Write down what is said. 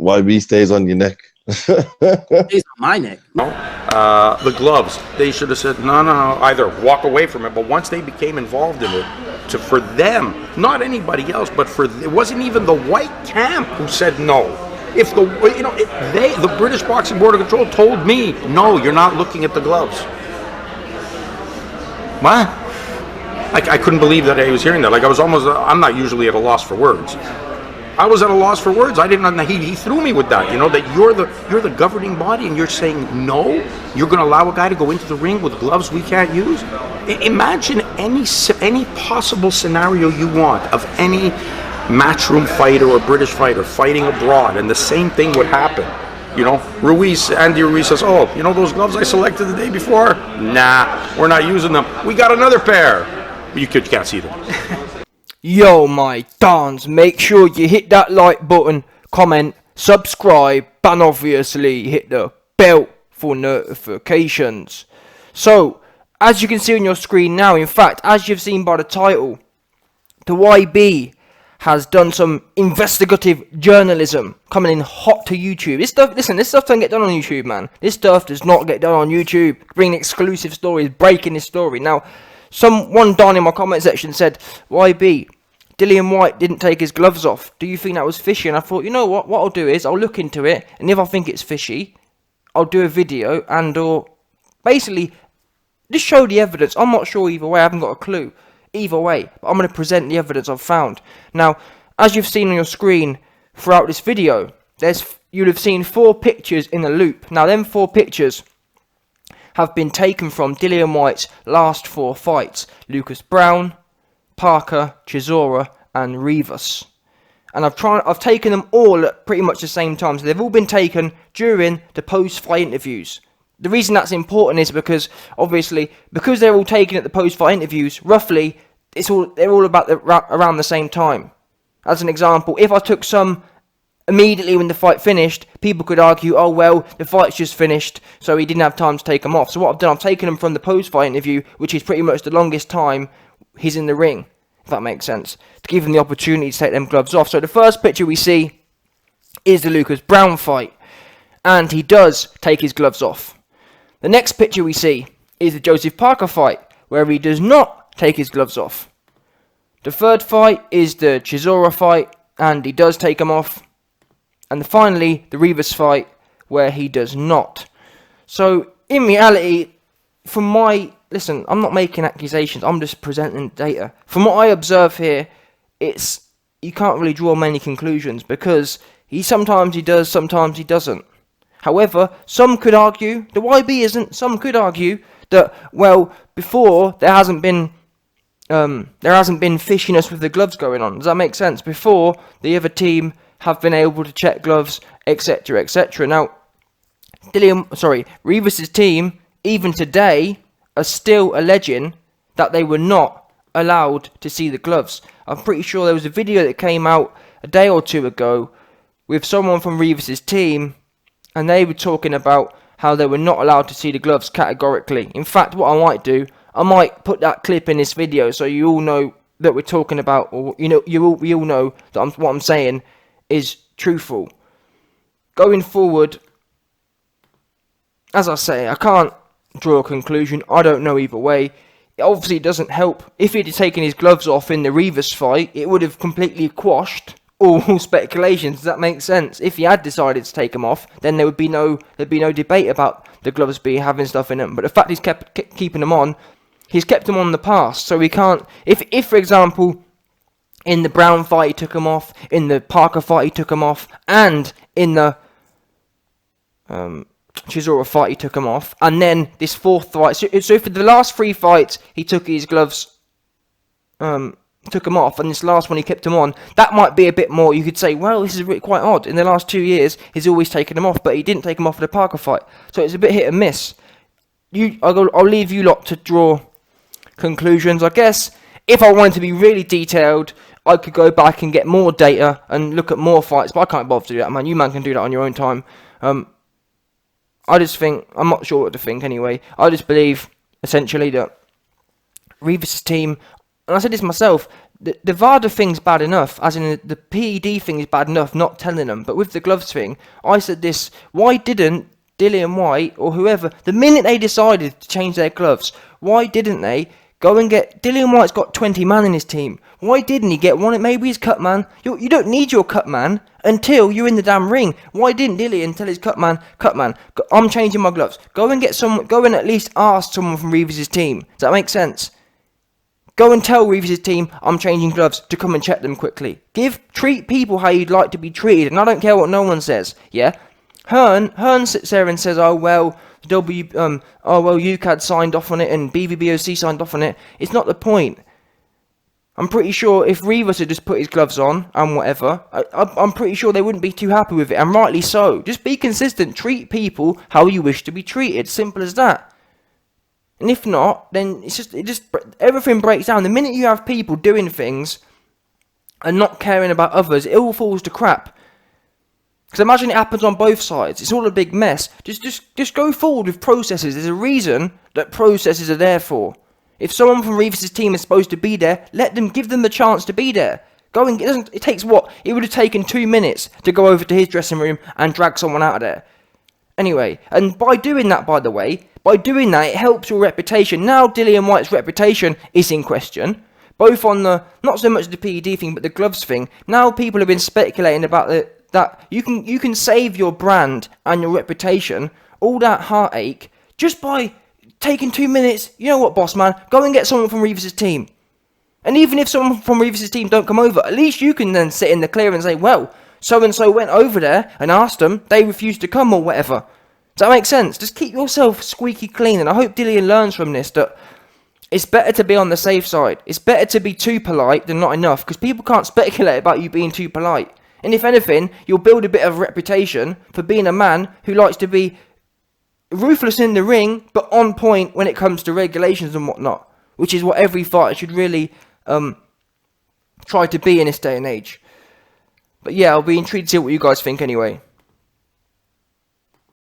YB stays on your neck. Stays on my neck. The gloves, they should have said, no, either walk away from it. But once they became involved in it, for them, not anybody else, but it wasn't even the white camp who said no. If the British Boxing Board of Control told me, no, you're not looking at the gloves. What? I couldn't believe that I was hearing that. Like, I'm not usually at a loss for words. I was at a loss for words. I didn't know. He threw me with that. That you're the governing body, and you're saying no. You're going to allow a guy to go into the ring with gloves we can't use. Imagine any possible scenario you want of any matchroom fighter or British fighter fighting abroad, and the same thing would happen. Andy Ruiz says, "Oh, those gloves I selected the day before? Nah, we're not using them. We got another pair. You can't see them." Yo, my dons, make sure you hit that like button, comment, subscribe, and obviously hit the bell for notifications. So, as you can see on your screen now, in fact, as you've seen by the title, the YB has done some investigative journalism coming in hot to YouTube. This stuff doesn't get done on YouTube, man. This stuff does not get done on YouTube. Bringing exclusive stories, breaking this story. Now, one don in my comment section said, YB, Dillian Whyte didn't take his gloves off. Do you think that was fishy? And I thought, you know what I'll do is, I'll look into it, and if I think it's fishy, I'll do a video, or basically, just show the evidence. I'm not sure either way, I haven't got a clue. Either way, but I'm going to present the evidence I've found. Now, as you've seen on your screen throughout this video, you'll have seen 4 pictures in a loop. Now, them 4 pictures have been taken from Dillian Whyte's last 4 fights. Lucas Brown, Parker, Chisora, and Rivas. And I've taken them all at pretty much the same time. So they've all been taken during the post-fight interviews. The reason that's important is because, obviously, because they're all taken at the post-fight interviews, roughly, they're all about around the same time. As an example, if I took some immediately when the fight finished, people could argue, oh well, the fight's just finished, so he didn't have time to take them off. So what I've done, I've taken them from the post-fight interview, which is pretty much the longest time he's in the ring, if that makes sense, to give him the opportunity to take them gloves off. So the first picture we see is the Lucas Brown fight, and he does take his gloves off. The next picture we see is the Joseph Parker fight, where he does not take his gloves off. The third fight is the Chisora fight, and he does take them off. And finally, the Rivas fight, where he does not. So, in reality, listen, I'm not making accusations, I'm just presenting data. From what I observe here, you can't really draw many conclusions, because sometimes he does, sometimes he doesn't. However, some could argue, the YB isn't, some could argue that, well, before there hasn't been fishiness with the gloves going on. Does that make sense? Before, the other team have been able to check gloves, etc., etc. Now, Rivas' team, even today, are still alleging that they were not allowed to see the gloves. I'm pretty sure there was a video that came out a day or 2 ago with someone from Rivas' team, and they were talking about how they were not allowed to see the gloves categorically. In fact, what I might do, I might put that clip in this video so you all know that we're talking about, or we all know that what I'm saying is truthful. Going forward, as I say, I can't draw a conclusion. I don't know either way. It obviously doesn't help. If he'd taken his gloves off in the Rivas fight, it would have completely quashed all speculations. Does that make sense? If he had decided to take them off, then there'd be no debate about the gloves having stuff in them. But the fact he's kept keeping them on, he's kept them on in the past, so we can't. If for example, in the Brown fight he took them off, in the Parker fight he took them off, and in the Chisora fight he took them off, and then this 4th fight. So for the last 3 fights he took his gloves, took them off, and this last one he kept them on. That might be a bit more. You could say, well, this is really quite odd. In the last 2 years, he's always taken them off, but he didn't take them off for the Parker fight. So it's a bit hit and miss. I'll leave you lot to draw conclusions. I guess if I wanted to be really detailed, I could go back and get more data and look at more fights, but I can't bother to do that, man. You man can do that on your own time. I just think, I'm not sure what to think anyway. I just believe, essentially, that Rivas' team and I said this myself, the VADA thing's bad enough, as in the PED thing is bad enough, not telling them. But with the gloves thing, I said this, why didn't Dillian Whyte or whoever, the minute they decided to change their gloves, why didn't they go and get, Dillian Whyte's got 20 man in his team, why didn't he get one, maybe his cut man, you don't need your cut man until you're in the damn ring. Why didn't Dillian tell his cut man, I'm changing my gloves, go and at least ask someone from Rivas' team, does that make sense? Go and tell Rivas' team I'm changing gloves to come and check them quickly. Treat people how you'd like to be treated, and I don't care what no one says. Yeah, Hearn sits there and says, oh well, UCAD signed off on it and BVBOC signed off on it. It's not the point. I'm pretty sure if Rivas had just put his gloves on and whatever, I'm pretty sure they wouldn't be too happy with it, and rightly so. Just be consistent. Treat people how you wish to be treated. Simple as that. And if not, then everything breaks down. The minute you have people doing things and not caring about others, it all falls to crap. Because imagine it happens on both sides. It's all a big mess. Just go forward with processes. There's a reason that processes are there for. If someone from Rivas' team is supposed to be there, give them the chance to be there. It takes what? It would have taken 2 minutes to go over to his dressing room and drag someone out of there. Anyway, and by doing that, by the way, it helps your reputation. Now Dillian Whyte's reputation is in question, both on not so much the PED thing, but the gloves thing. Now people have been speculating about that you can save your brand and your reputation, all that heartache, just by taking 2 minutes. You know what, boss man, go and get someone from Rivas' team. And even if someone from Rivas' team don't come over, at least you can then sit in the clear and say, well, so-and-so went over there and asked them, they refused to come or whatever. Does that make sense? Just keep yourself squeaky clean, and I hope Dillian learns from this that it's better to be on the safe side. It's better to be too polite than not enough, because people can't speculate about you being too polite. And if anything, you'll build a bit of a reputation for being a man who likes to be ruthless in the ring, but on point when it comes to regulations and whatnot, which is what every fighter should really try to be in this day and age. But yeah, I'll be intrigued to see what you guys think anyway.